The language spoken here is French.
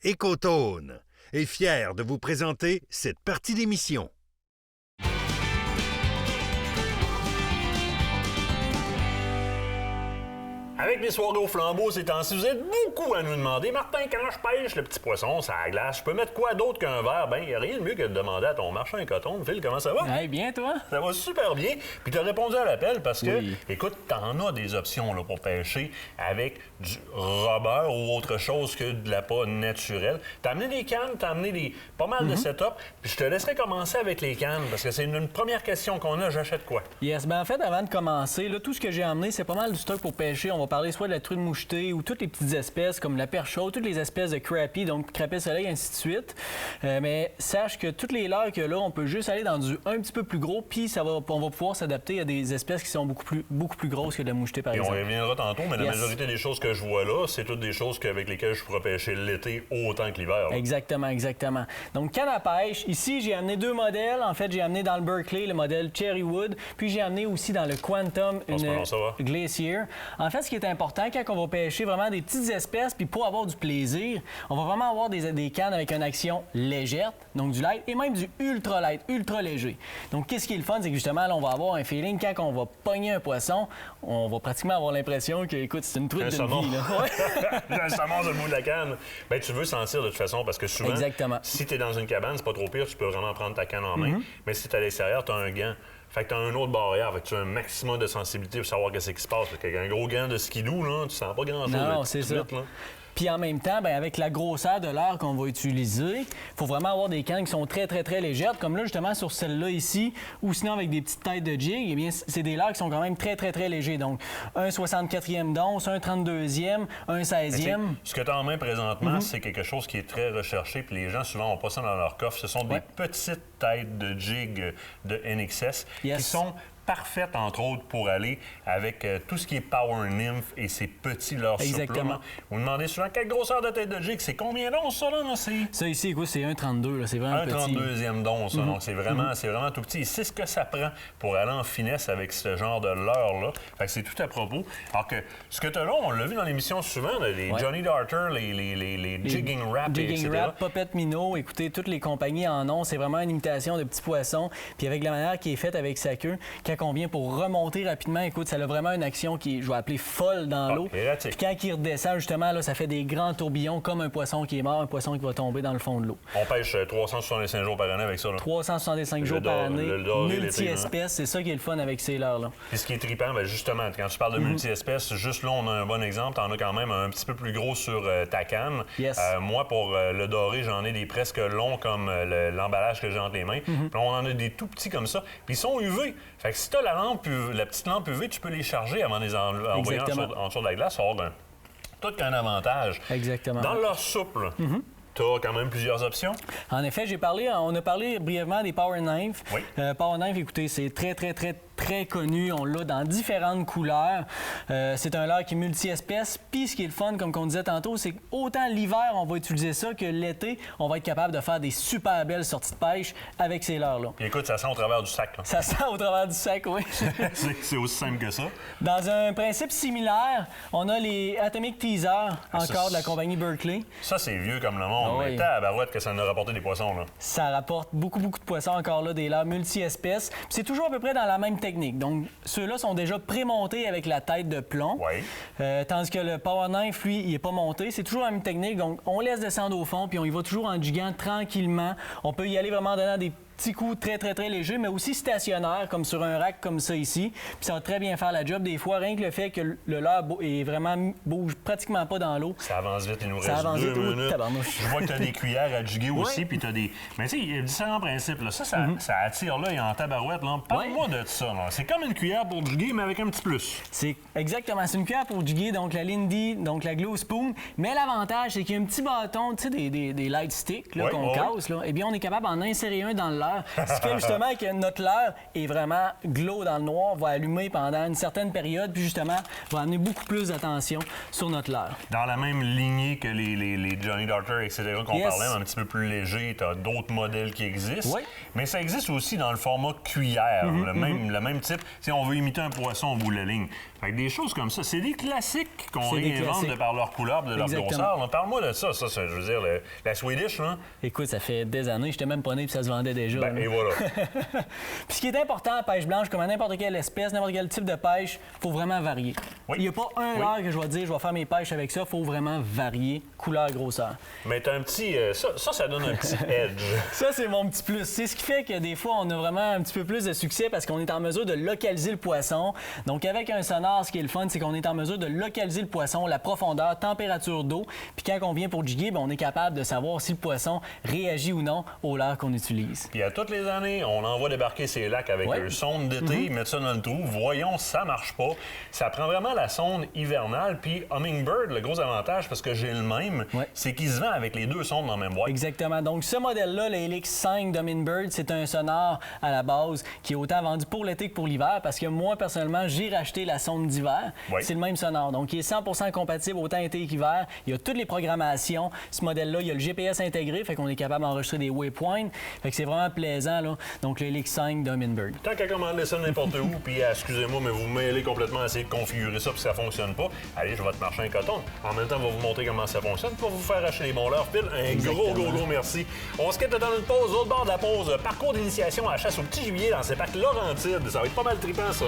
Écotone est fier de vous présenter cette partie d'émission. Avec les soirées au flambeau, ces temps-ci, vous êtes beaucoup à nous demander « Martin, quand je pêche le petit poisson, ça la glace, je peux mettre quoi d'autre qu'un verre? » Ben, il n'y a rien de mieux que de demander à ton marchand coton. Phil, comment ça va? Hey, bien, toi? Ça va super bien. Puis tu as répondu à l'appel parce que, écoute, t'en as des options là, pour pêcher avec du rubber ou autre chose que de l'appât naturel. T'as amené des cannes, t'as amené pas mal de setup. Puis je te laisserai commencer avec les cannes parce que c'est une première question qu'on a. J'achète quoi? Yes, ben en fait, avant de commencer, là, tout ce que j'ai amené, c'est pas mal du stock pour pêcher. On va parler soit de la truite mouchetée ou toutes les petites espèces comme la perche chaude, toutes les espèces de crappie, donc crapet soleil, ainsi de suite. Mais sache que toutes les leurres que là, on peut juste aller dans du un petit peu plus gros, puis on va pouvoir s'adapter à des espèces qui sont beaucoup plus grosses que de la mouchetée, par exemple. Et on y reviendra tantôt, mais la majorité des choses que je vois là, c'est toutes des choses avec lesquelles je pourrais pêcher l'été autant que l'hiver. Exactement, exactement. Donc, canne à pêche. Ici, j'ai amené deux modèles. En fait, j'ai amené dans le Berkeley le modèle Cherrywood, puis j'ai amené aussi dans le Quantum une Glacier. En fait, ce qui est important, quand on va pêcher vraiment des petites espèces, puis pour avoir du plaisir, on va vraiment avoir des cannes avec une action légère, donc du light, et même du ultra light, ultra léger. Donc, qu'est-ce qui est le fun, c'est que justement, là, on va avoir un feeling, quand on va pogner un poisson, on va pratiquement avoir l'impression que, écoute, c'est une truite de vie. J'ai un saumon sur le bout de la canne. Bien, tu veux sentir de toute façon, parce que souvent, si tu es dans une cabane, c'est pas trop pire, tu peux vraiment prendre ta canne en main. Mais si tu es à l'extérieur, tu as un gant. Fait que tu as un autre barrière, fait que tu as un maximum de sensibilité pour savoir qu'est-ce qui se passe. Avec un gros gant de skidoo, là, tu sens pas grand-chose. Non, c'est ça. Puis en même temps, bien, avec la grosseur de leurre qu'on va utiliser, il faut vraiment avoir des cannes qui sont très, très, très légères. Comme là, justement, sur celle-là ici, ou sinon avec des petites têtes de jig, eh bien, c'est des leurres qui sont quand même très, très, très légers. Donc, un 64e d'once, un 32e, un 16e. Ce que tu as en main présentement, c'est quelque chose qui est très recherché, puis les gens, souvent, n'ont pas ça dans leur coffre. Ce sont des petites têtes de jig de NXS qui sont parfaite, entre autres, pour aller avec tout ce qui est Power Nymph et ces petits leurres souples. Vous me demandez souvent quelle grosseur de tête de jig, c'est combien d'onces, ça, là? Ça, ici, écoute, c'est 1,32, c'est vraiment petit. 1,32e d'once, donc c'est vraiment tout petit. Et c'est ce que ça prend pour aller en finesse avec ce genre de leurre-là. Fait que c'est tout à propos. Alors que ce que tu as là, on l'a vu dans l'émission souvent, les Johnny Darter, les Jigging Rap, Jigging Rap, Puppet Minnow, écoutez, toutes les compagnies en ont, c'est vraiment une imitation de petits poissons. Puis avec la manière qui est faite avec sa queue, qu'on vient pour remonter rapidement, écoute, ça a vraiment une action qui, je vais appeler folle dans l'eau. Puis quand il redescend, justement, là, ça fait des grands tourbillons comme un poisson qui est mort, un poisson qui va tomber dans le fond de l'eau. On pêche 365 jours par année avec ça, là. 365 jours par année, multi-espèces, c'est ça qui est le fun avec ces leurres-là. Puis ce qui est trippant, bien, justement, quand tu parles de multi-espèces, juste là, on a un bon exemple. T'en as quand même un petit peu plus gros sur ta canne. Moi, pour le doré, j'en ai des presque longs comme l'emballage que j'ai entre les mains. Puis on en a des tout petits comme ça. Puis ils sont UV. Fait que si tu as la petite lampe UV, tu peux les charger avant de les envoyer en dessous de la glace. Ça aura tout qu'un avantage. Exactement. Dans leur souple, tu as quand même plusieurs options. En effet, on a parlé brièvement des Power Nymph. Power Nymph, écoutez, c'est très, très, très, très connu. On l'a dans différentes couleurs. C'est un leurre qui est multi-espèces. Puis ce qui est le fun, comme on disait tantôt, c'est qu'autant l'hiver, on va utiliser ça, que l'été, on va être capable de faire des super belles sorties de pêche avec ces leurres-là. Puis écoute, ça sent au travers du sac. Là. Ça sent au travers du sac, oui. C'est aussi simple que ça. Dans un principe similaire, on a les Atomic Teaser, encore de la compagnie Berkeley. Ça, c'est vieux comme le monde. Mais tabarouette que ça nous a rapporté des poissons, là. Ça rapporte beaucoup, beaucoup de poissons encore là, des leurres multi-espèces. Puis c'est toujours à peu près dans la même technique. Donc, ceux-là sont déjà pré-montés avec la tête de plomb. Tandis que le Power Nymph, lui, il n'est pas monté. C'est toujours la même technique. Donc, on laisse descendre au fond, puis on y va toujours en gigant tranquillement. On peut y aller vraiment en donnant des petits coups très, très, très légers, mais aussi stationnaires, comme sur un rack comme ça ici. Puis ça va très bien faire la job. Des fois, rien que le fait que le leurre bouge pratiquement pas dans l'eau. Ça avance vite, il nous reste 2 minutes. Je vois que tu as des cuillères à jiguer aussi, puis tu as des... Mais tu sais, il y a différents principes. Là. Ça attire là, il y a en tabarouette. Parle-moi de ça. C'est comme une cuillère pour jiguer, mais avec un petit plus. C'est exactement. C'est une cuillère pour jiguer, donc la Lindy, donc la Glow Spoon. Mais l'avantage, c'est qu'il y a un petit bâton, tu sais, des light sticks qu'on casse. Là. Eh bien, on est capable d'en insérer un dans le leurre. leurre. Ce qui fait justement que notre leurre est vraiment glow dans le noir, va allumer pendant une certaine période, puis justement, va amener beaucoup plus d'attention sur notre leurre. Dans la même lignée que les Johnny Darter, etc., qu'on parlait, un petit peu plus léger, tu as d'autres modèles qui existent. Oui. Mais ça existe aussi dans le format cuillère, le même type. Si on veut imiter un poisson au bout de la ligne. Fait que des choses comme ça, c'est des classiques qu'on réinvente de par leur couleur, de leur grosseur. Parle-moi de ça, je veux dire, la Swedish, là. Écoute, ça fait des années, j'étais même pas né puis ça se vendait déjà. Et voilà. Puis ce qui est important à pêche blanche, comme à n'importe quelle espèce, n'importe quel type de pêche, il faut vraiment varier. Oui. Il n'y a pas un leurre que je vais dire, je vais faire mes pêches avec ça, il faut vraiment varier couleur, grosseur. Mais t'as un petit... ça donne un petit edge. Ça, c'est mon petit plus. C'est ce qui fait que des fois, on a vraiment un petit peu plus de succès parce qu'on est en mesure de localiser le poisson. Donc, avec un sonar, ce qui est le fun, c'est qu'on est en mesure de localiser le poisson, la profondeur, température d'eau. Puis quand on vient pour jiguer, on est capable de savoir si le poisson réagit ou non au leurre qu'on utilise. Puis à toutes les années, on envoie débarquer ces lacs avec une sonde d'été, mettre ça dans le trou. Voyons, ça marche pas. Ça prend vraiment la sonde hivernale. Puis Humminbird, le gros avantage, parce que j'ai le même, c'est qu'il se vend avec les deux sondes dans la même boîte. Exactement. Donc, ce modèle-là, le Helix 5 d'Humminbird, c'est un sonar à la base qui est autant vendu pour l'été que pour l'hiver parce que moi, personnellement, j'ai racheté la sonde d'hiver. C'est le même sonar. Donc, il est 100% compatible autant été qu'hiver. Il y a toutes les programmations. Ce modèle-là, il y a le GPS intégré, fait qu'on est capable d'enregistrer des waypoints. Fait que c'est vraiment plaisant, là. Donc, le Helix 5 d'Humminbird. Tant qu'à commander ça n'importe où, puis excusez-moi, mais vous mêlez complètement à essayer de configurer ça puis ça fonctionne pas, allez, je vais te marcher un coton. En même temps, on va vous montrer comment ça fonctionne pour vous faire acheter les bons leurres. Phil, un gros merci. On se quitte dans une pause. L'autre bord de la pause, parcours d'initiation à la chasse au petit gibier dans ces parcs Laurentides. Ça va être pas mal trippant, ça.